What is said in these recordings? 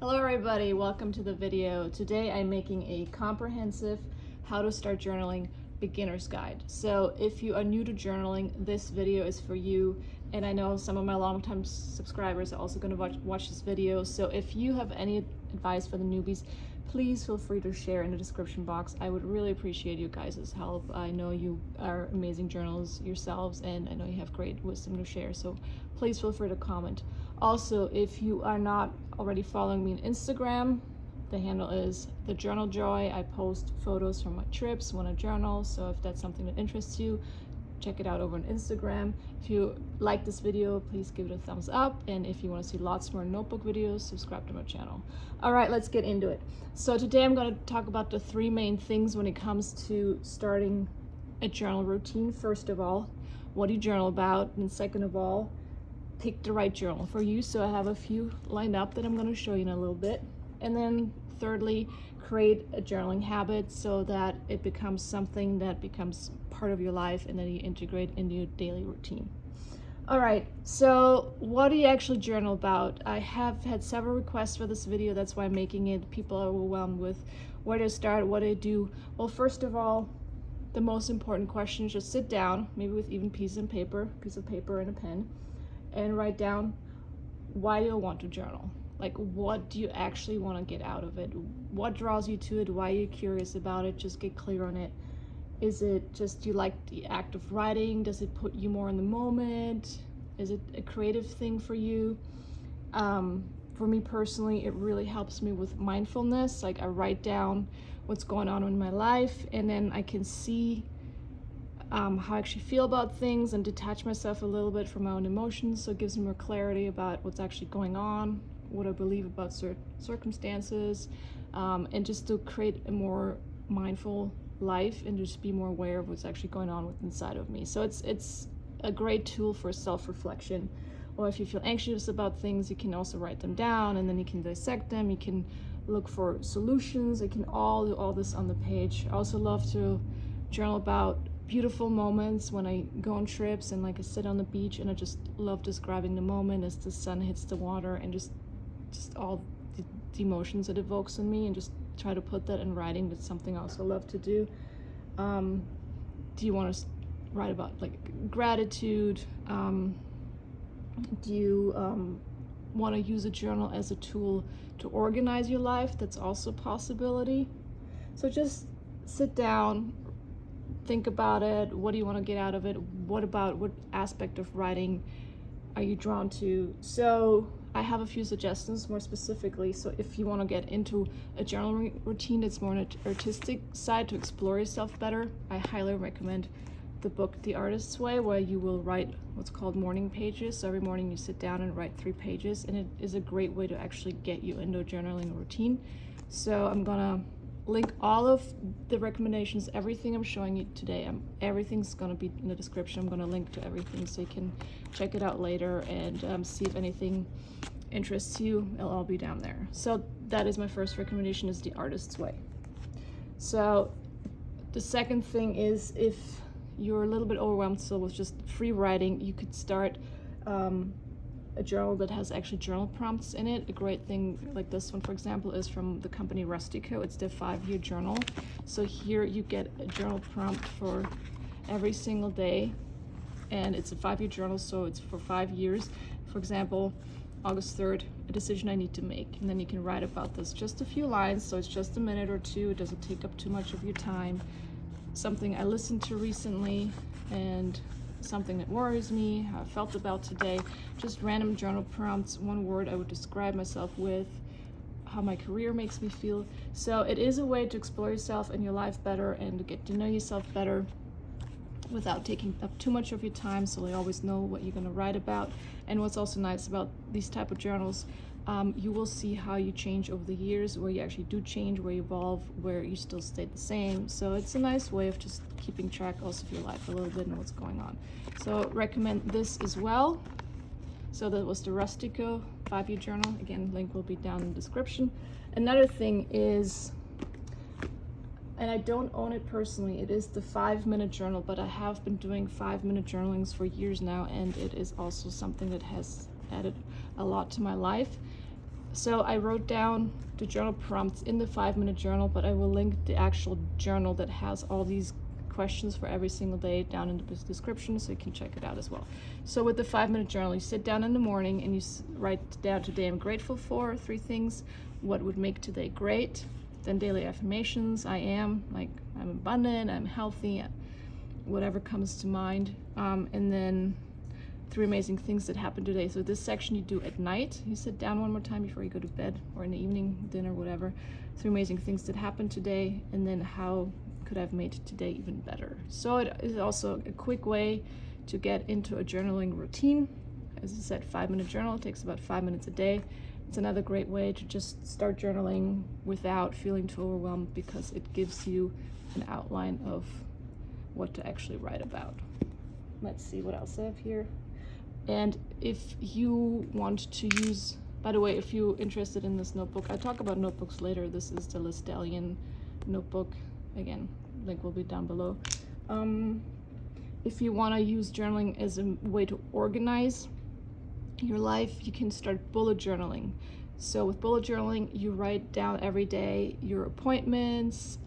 Hello everybody, welcome to the video. Today I'm making a comprehensive how to start journaling beginner's guide. So if you are new to journaling, this video is for you, and I know some of my longtime subscribers are also going to watch this video. So if you have any advice for the newbies, please feel free to share in the description box. I would really appreciate you guys' help. I know you are amazing journalists yourselves, and I know you have great wisdom to share, so please feel free to comment. Also, if you are not already following me on Instagram, the handle is The Journal Joy. I post photos from my trips when I journal, so if that's something that interests you, check it out over on Instagram. If you like this video, please give it a thumbs up, and if you want to see lots more notebook videos, subscribe to my channel. All right, let's get into it. So today I'm going to talk about the three main things when it comes to starting a journal routine. First of all, what do you journal about? And second of all, pick the right journal for you. So I have a few lined up that I'm going to show you in a little bit. And then thirdly, create a journaling habit so that it becomes something that becomes part of your life and then you integrate into your daily routine. All right, so what do you actually journal about? I have had several requests for this video, that's why I'm making it. People are overwhelmed with where to start, what to do. Well, first of all, the most important question is just sit down, maybe with even piece of paper and a pen, and write down, why do you want to journal? Like, what do you actually want to get out of it? What draws you to it? Why are you curious about it? Just get clear on it. Is it just you like the act of writing? Does it put you more in the moment? Is it a creative thing for you? For me personally, it really helps me with mindfulness. Like, I write down what's going on in my life, and then I can see how I actually feel about things and detach myself a little bit from my own emotions, so it gives me more clarity about what's actually going on, what I believe about certain circumstances, and just to create a more mindful life and just be more aware of what's actually going on with inside of me. So it's a great tool for self-reflection. Or if you feel anxious about things, you can also write them down, and then you can dissect them, you can look for solutions. You can all do all this on the page. I also love to journal about beautiful moments when I go on trips and like I sit on the beach, and I just love describing the moment as the sun hits the water and just all the emotions it evokes in me, and just try to put that in writing. That's something I also love to do. Do you want to write about like gratitude? Do you want to use a journal as a tool to organize your life? That's also a possibility. So just sit down, think about it. What do you want to get out of it? What aspect of writing are you drawn to? So I have a few suggestions more specifically. So if you want to get into a journaling routine that's more on an artistic side to explore yourself better, I highly recommend the book The Artist's Way, where you will write what's called morning pages. So every morning you sit down and write 3 pages, and it is a great way to actually get you into a journaling routine. So I'm gonna link all of the recommendations, everything I'm showing you today. Everything's gonna be in the description. I'm gonna link to everything so you can check it out later and see if anything interests you. It'll all be down there. So that is my first recommendation, is The Artist's Way. So the second thing is, if you're a little bit overwhelmed still with just free writing, you could start a journal that has actually journal prompts in it. A great thing like this one, for example, is from the company Rustico. It's their 5-year journal. So here you get a journal prompt for every single day, and it's a 5-year journal, so it's for 5 years. For example, August 3rd, a decision I need to make, and then you can write about this. Just a few lines, so it's just a minute or two. It doesn't take up too much of your time. Something I listened to recently, and something that worries me, how I felt about today. Just random journal prompts, 1 word I would describe myself with, how my career makes me feel. So it is a way to explore yourself and your life better, and to get to know yourself better without taking up too much of your time, so you always know what you're going to write about. And what's also nice about these type of journals, you will see how you change over the years, where you actually do change, where you evolve, where you still stay the same. So it's a nice way of just keeping track also of your life a little bit and what's going on. So recommend this as well. So that was the Rustico 5-year journal. Again, link will be down in the description. Another thing is, and I don't own it personally, it is the 5-minute journal, but I have been doing 5-minute journalings for years now, and it is also something that has added a lot to my life. So I wrote down the journal prompts in the 5-minute journal, but I will link the actual journal that has all these questions for every single day down in the description, so you can check it out as well. So with the 5-minute journal, you sit down in the morning and you write down, today I'm grateful for 3 things, what would make today great, then daily affirmations, I'm abundant, I'm healthy, whatever comes to mind, and then 3 amazing things that happened today. So this section you do at night. You sit down one more time before you go to bed, or in the evening, dinner, whatever. 3 amazing things that happened today, and then how could I have made today even better. So it is also a quick way to get into a journaling routine. As I said, 5-minute journal, it takes about 5 minutes a day. It's another great way to just start journaling without feeling too overwhelmed, because it gives you an outline of what to actually write about. Let's see what else I have here. And if you want to use, by the way, if you're interested in this notebook, I talk about notebooks later. This is the Lestelian notebook. Again, link will be down below. If you want to use journaling as a way to organize your life, you can start bullet journaling. So with bullet journaling, you write down every day your appointments,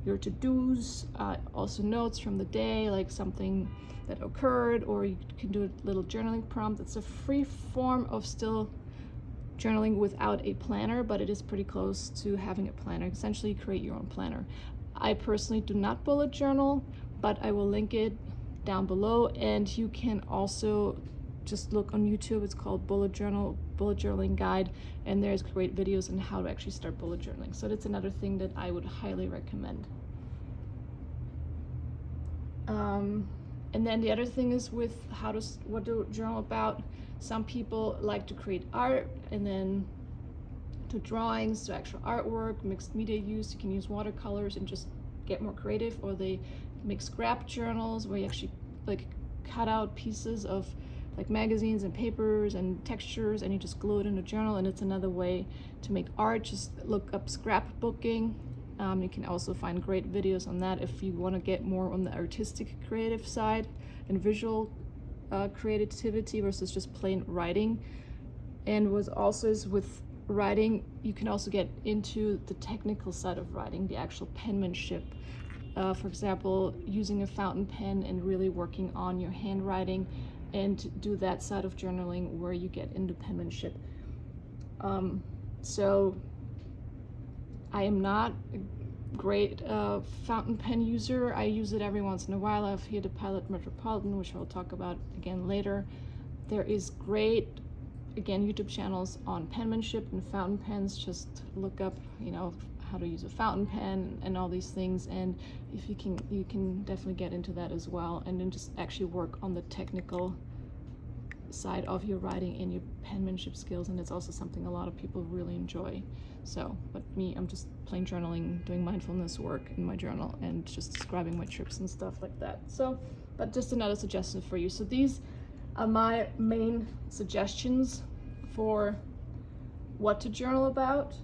your to-dos, also notes from the day, like something that occurred, or you can do a little journaling prompt. It's a free form of still journaling without a planner, but it is pretty close to having a planner. Essentially, you create your own planner. I personally do not bullet journal, but I will link it down below, and you can also just look on YouTube. It's called bullet journaling guide, and there's great videos on how to actually start bullet journaling. So that's another thing that I would highly recommend. And then the other thing is with what to journal about. Some people like to create art, and then to drawings, to actual artwork, mixed media use. You can use watercolors and just get more creative, or they make scrap journals where you actually like cut out pieces of like magazines and papers and textures, and you just glue it in a journal. And it's another way to make art. Just look up scrapbooking. You can also find great videos on that if you want to get more on the artistic creative side and visual creativity versus just plain writing. And what also is with writing, you can also get into the technical side of writing, the actual penmanship. For example, using a fountain pen and really working on your handwriting, and do that side of journaling where you get into penmanship. So I am not a great fountain pen user. I use it every once in a while. I have here the Pilot Metropolitan, which I'll talk about again later. There is great, again, YouTube channels on penmanship and fountain pens. Just look up, how to use a fountain pen and all these things, and if you can definitely get into that as well, and then just actually work on the technical side of your writing and your penmanship skills. And it's also something a lot of people really enjoy. So, but me, I'm just plain journaling, doing mindfulness work in my journal and just describing my trips and stuff like that. So, but just another suggestion for you. So these are my main suggestions for what to journal about.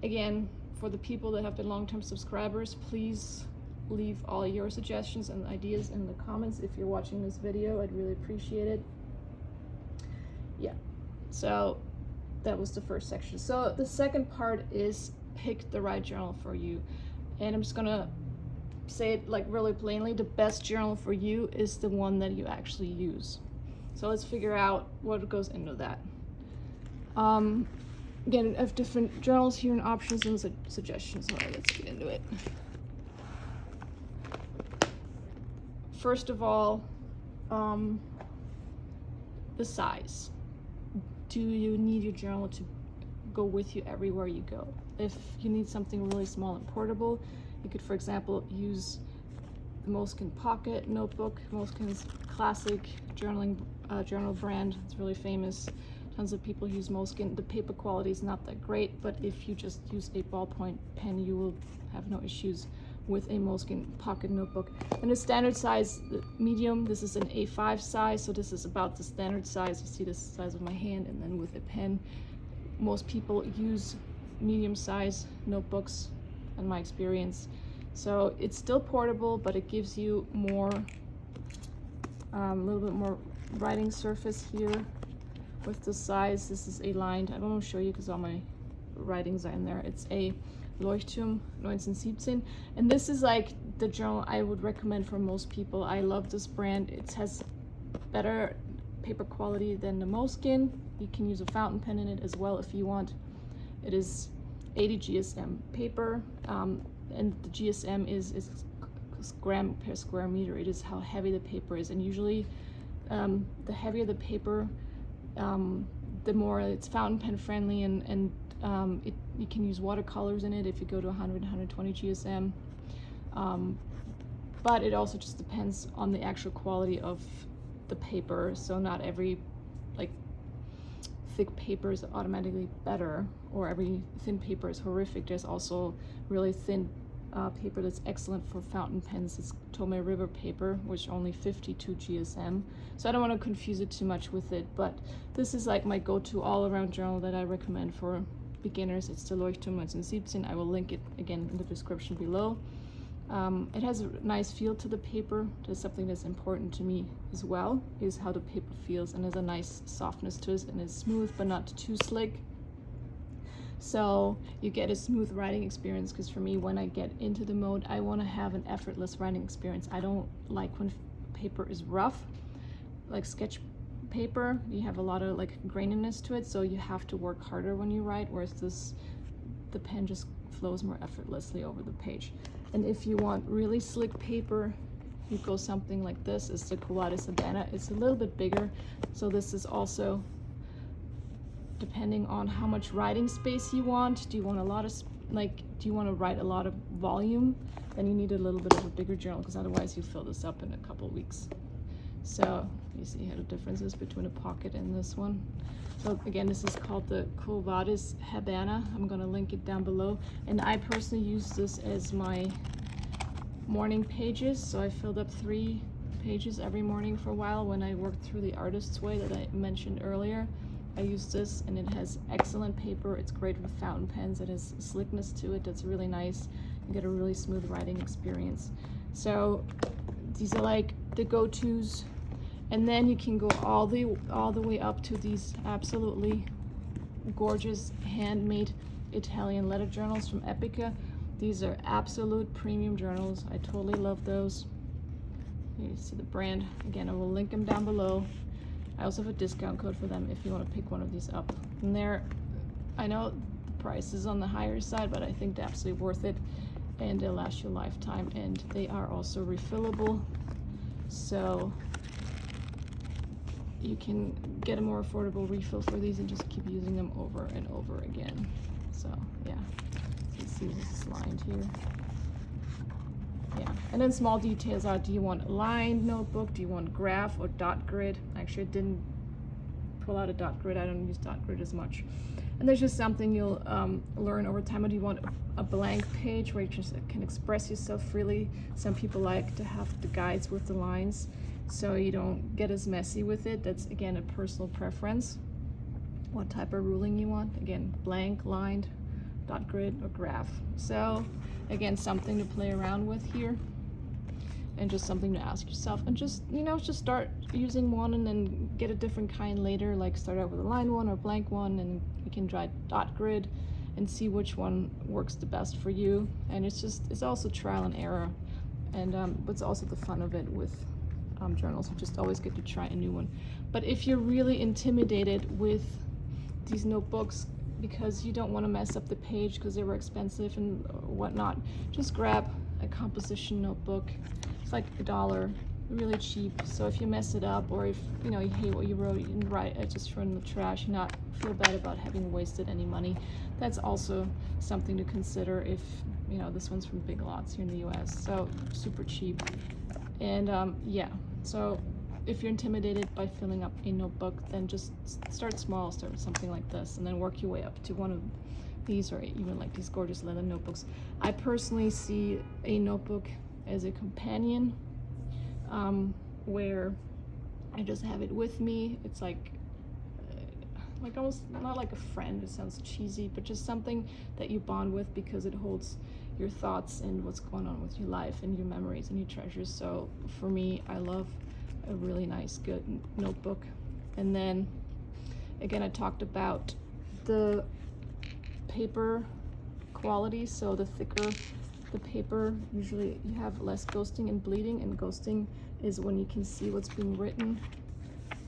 Again, for the people that have been long-term subscribers, please leave all your suggestions and ideas in the comments if you're watching this video. I'd really appreciate it. Yeah, so that was the first section. So the second part is pick the right journal for you. And I'm just gonna say it like really plainly, the best journal for you is the one that you actually use. So let's figure out what goes into that. Again, I have different journals here and options and suggestions. All right, let's get into it. First of all, the size. Do you need your journal to go with you everywhere you go? If you need something really small and portable, you could, for example, use the Moleskine Pocket notebook. Moleskine's classic journal brand. It's really famous. Tons of people use Moleskine. The paper quality is not that great, but if you just use a ballpoint pen, you will have no issues with a Moleskine Pocket notebook. And the standard size, medium, this is an A5 size, so this is about the standard size. You see the size of my hand, and then with a pen. Most people use medium size notebooks in my experience. So it's still portable, but it gives you more, a little bit more writing surface here. with the size. This is a lined, I don't want to show you because all my writings are in there. It's a Leuchtturm 1917, and this is like the journal I would recommend for most people. I love this brand. It has better paper quality than the Moleskine. You can use a fountain pen in it as well if you want. It is 80 GSM paper, and the GSM is gram per square meter. It is how heavy the paper is, and usually the heavier the paper, the more it's fountain pen friendly, and you can use watercolors in it if you go to 120 GSM. But it also just depends on the actual quality of the paper. So not every like thick paper is automatically better, or every thin paper is horrific. There's also really thin paper that's excellent for fountain pens. It's Tome River paper, which only 52 GSM. So I don't want to confuse it too much with it, but this is like my go-to all-around journal that I recommend for beginners. It's the Leuchtturm 1917. I will link it again in the description below. It has a nice feel to the paper. That's something that's important to me as well, is how the paper feels, and there's a nice softness to it, and it's smooth but not too slick. So you get a smooth writing experience, because for me, when I get into the mode, I want to have an effortless writing experience. I don't like when paper is rough, like sketch paper. You have a lot of like graininess to it, so you have to work harder when you write, whereas the pen just flows more effortlessly over the page. And if you want really slick paper, you go something like this. It's the Kawades Habana. It's a little bit bigger, so this is also depending on how much writing space you want. Do you want a lot of do you want to write a lot of volume? Then you need a little bit of a bigger journal, because otherwise you fill this up in a couple of weeks. So you see how the difference is between a pocket and this one. So again, this is called the Kawades Habana. I'm going to link it down below. And I personally use this as my morning pages. So I filled up 3 pages every morning for a while when I worked through the Artist's Way that I mentioned earlier. I use this, and it has excellent paper. It's great with fountain pens. It has slickness to it that's really nice. You get a really smooth writing experience. So these are like the go-tos. And then you can go all the way up to these absolutely gorgeous handmade Italian letter journals from Epica. These are absolute premium journals. I totally love those. You see the brand. Again, I will link them down below. I also have a discount code for them if you want to pick one of these up. And I know the price is on the higher side, but I think they're absolutely worth it, and they'll last you a lifetime, and they are also refillable. So you can get a more affordable refill for these and just keep using them over and over again. So yeah, you see this is lined here. Yeah, and then small details are, do you want a lined notebook? Do you want graph or dot grid? Actually, I didn't pull out a dot grid. I don't use dot grid as much. And there's just something you'll learn over time. Or do you want a blank page where you just can express yourself freely? Some people like to have the guides with the lines, so you don't get as messy with it. That's, again, a personal preference. What type of ruling you want. Again, blank, lined, dot grid, or graph. So again, something to play around with here, and just something to ask yourself, and just, just start using one and then get a different kind later. Like start out with a lined one or blank one, and you can try dot grid and see which one works the best for you. And it's also trial and error, and what's also the fun of it with journals. You just always get to try a new one. But if you're really intimidated with these notebooks because you don't want to mess up the page because they were expensive and whatnot, just grab a composition notebook. It's like $1, really cheap. So if you mess it up, or if you hate what you wrote, you can write it, just throw it in the trash and not feel bad about having wasted any money. That's also something to consider. If this one's from Big Lots here in the US, so super cheap. And yeah, so if you're intimidated by filling up a notebook, then just start small. Start with something like this, and then work your way up to one of these, or even like these gorgeous leather notebooks. I personally see a notebook as a companion, where I just have it with me. It's like almost not like a friend. It sounds cheesy, but just something that you bond with because it holds your thoughts and what's going on with your life and your memories and your treasures. So for me, I love a really nice, good notebook. And then Again, I talked about the paper quality, so the thicker the paper, usually you have less ghosting and bleeding, and ghosting is when you can see what's being written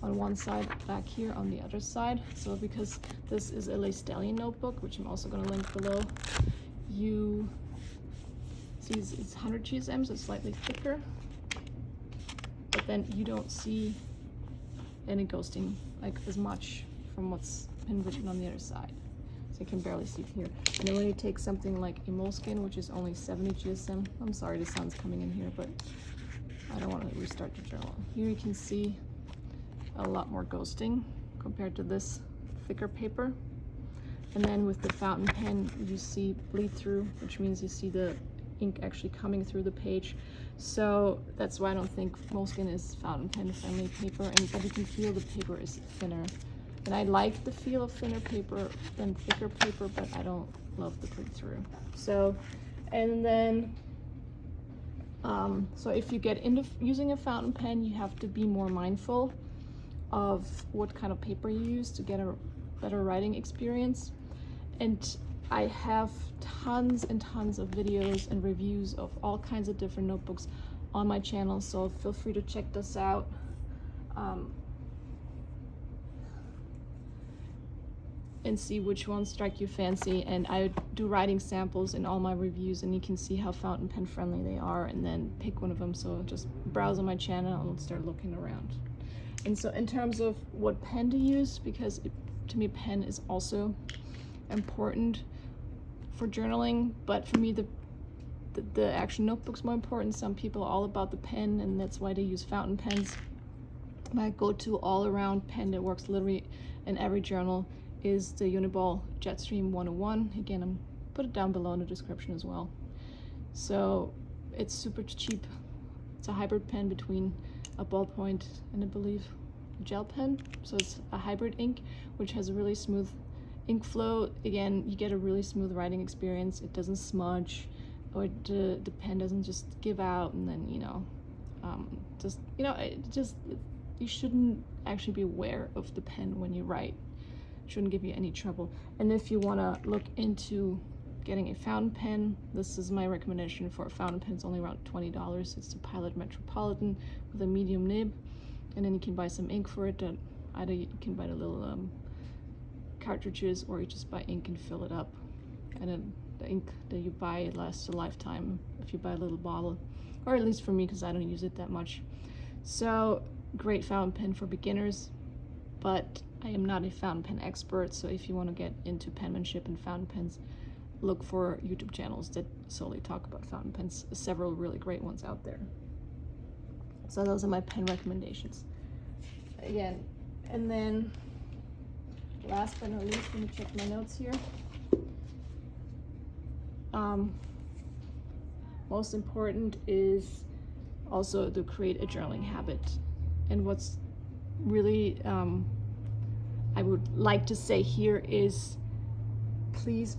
on one side back here on the other side. So because this is a Lastellian notebook, which I'm also going to link below, you see it's 100 GSM, so it's slightly thicker, but then you don't see any ghosting like as much from what's been written on the other side. So you can barely see it here. And then when you take something like a Moleskine, which is only 70 GSM, I'm sorry the sun's coming in here, but I don't want to restart the journal. Here you can see a lot more ghosting compared to this thicker paper. And then with the fountain pen, you see bleed through, which means you see the ink actually coming through the page. So that's why I don't think Moleskine is fountain pen friendly paper, but you can feel the paper is thinner. And I like the feel of thinner paper than thicker paper, but I don't love the bleed through. So, and then, so if you get into using a fountain pen, you have to be more mindful of what kind of paper you use to get a better writing experience. And I have tons and tons of videos and reviews of all kinds of different notebooks on my channel, so feel free to check this out. And see which ones strike your fancy. And I do writing samples in all my reviews, and you can see how fountain pen friendly they are, and then pick one of them. So just browse on my channel and start looking around. And so in terms of what pen to use, because to me pen is also important for journaling, but for me the actual notebook's more important. Some people are all about the pen, and that's why they use fountain pens. My go-to all-around pen that works literally in every journal is the Uniball Jetstream 101. Again, I'm put it down below in the description as well. So it's super cheap. It's a hybrid pen between a ballpoint and I believe a gel pen. So it's a hybrid ink, which has a really smooth ink flow. Again, you get a really smooth writing experience. It doesn't smudge, or the pen doesn't just give out, and then you shouldn't actually be aware of the pen when you write. Shouldn't give you any trouble. And if you want to look into getting a fountain pen, this is my recommendation for a fountain pen. It's only around $20. It's the Pilot Metropolitan with a medium nib, and then you can buy some ink for it. Either you can buy the little cartridges, or you just buy ink and fill it up, and then the ink that you buy lasts a lifetime if you buy a little bottle, or at least for me, because I don't use it that much. So great fountain pen for beginners, but I am not a fountain pen expert, so if you want to get into penmanship and fountain pens, look for YouTube channels that solely talk about fountain pens. Several really great ones out there. So those are my pen recommendations. Again, and then last but not least, let me check my notes here. Most important is also to create a journaling habit. And what's really I would like to say here is, please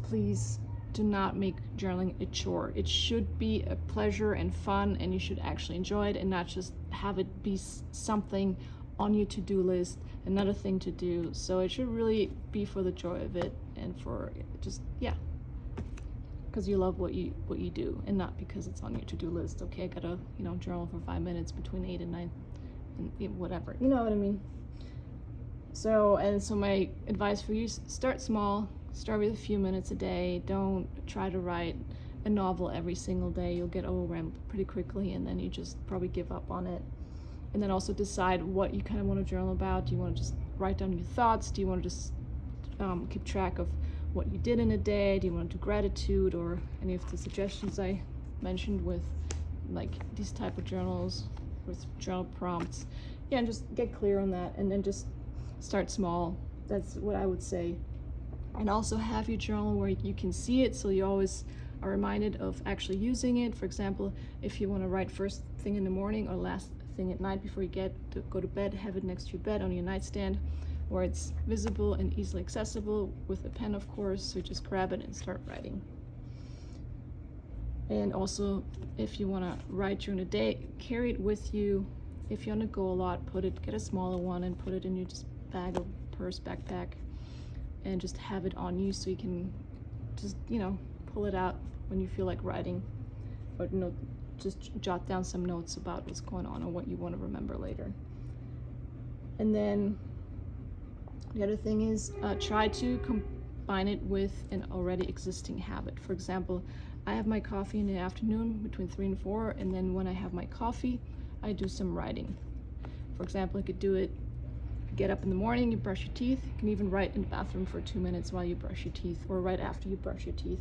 do not make journaling a chore. It should be a pleasure and fun, and you should actually enjoy it and not just have it be something on your to-do list, another thing to do. So it should really be for the joy of it, and for just, yeah, because you love what you do, and not because it's on your to-do list. Okay, I gotta journal for 5 minutes between 8 and 9 and whatever, you know what I mean. So my advice for you, start small. Start with a few minutes a day. Don't try to write a novel every single day. You'll get overwhelmed pretty quickly, and then you just probably give up on it. And then also decide what you kind of want to journal about. Do you want to just write down your thoughts? Do you want to just keep track of what you did in a day? Do you want to do gratitude, or any of the suggestions I mentioned with like these type of journals with journal prompts? Yeah, and just get clear on that, and then just start small. That's what I would say. And also have your journal where you can see it, so you always are reminded of actually using it. For example, if you want to write first thing in the morning or last thing at night before you go to bed, have it next to your bed on your nightstand, where it's visible and easily accessible with a pen, of course. So just grab it and start writing. And also, if you want to write during the day, carry it with you. If you're on the go a lot, get a smaller one and put it in your bag or purse, backpack, and just have it on you so you can just, you know, pull it out when you feel like writing, or just jot down some notes about what's going on or what you want to remember later. And then the other thing is try to combine it with an already existing habit. For example, I have my coffee in the afternoon between 3 and 4, and then when I have my coffee, I do some writing. For example, I could do it, get up in the morning, you brush your teeth. You can even write in the bathroom for 2 minutes while you brush your teeth, or right after you brush your teeth.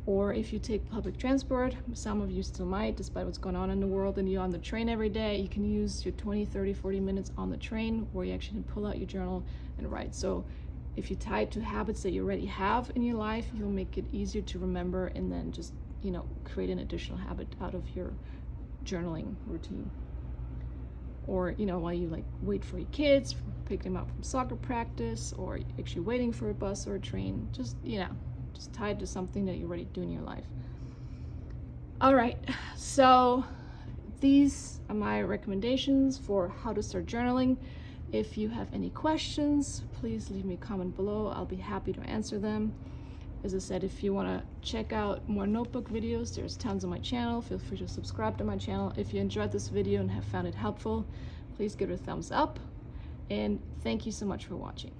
Or if you take public transport, some of you still might, despite what's going on in the world, and you're on the train every day, you can use your 20, 30, 40 minutes on the train where you actually pull out your journal and write. So if you tie it to habits that you already have in your life, you'll make it easier to remember, and then just, you know, create an additional habit out of your journaling routine. Or, you know, while you like wait for your kids, pick them up from soccer practice, or actually waiting for a bus or a train, just, you know, just tied to something that you already do in your life. All right, so these are my recommendations for how to start journaling. If you have any questions, please leave me a comment below. I'll be happy to answer them. As I said, if you want to check out more notebook videos, there's tons on my channel. Feel free to subscribe to my channel. If you enjoyed this video and have found it helpful, please give it a thumbs up. And thank you so much for watching.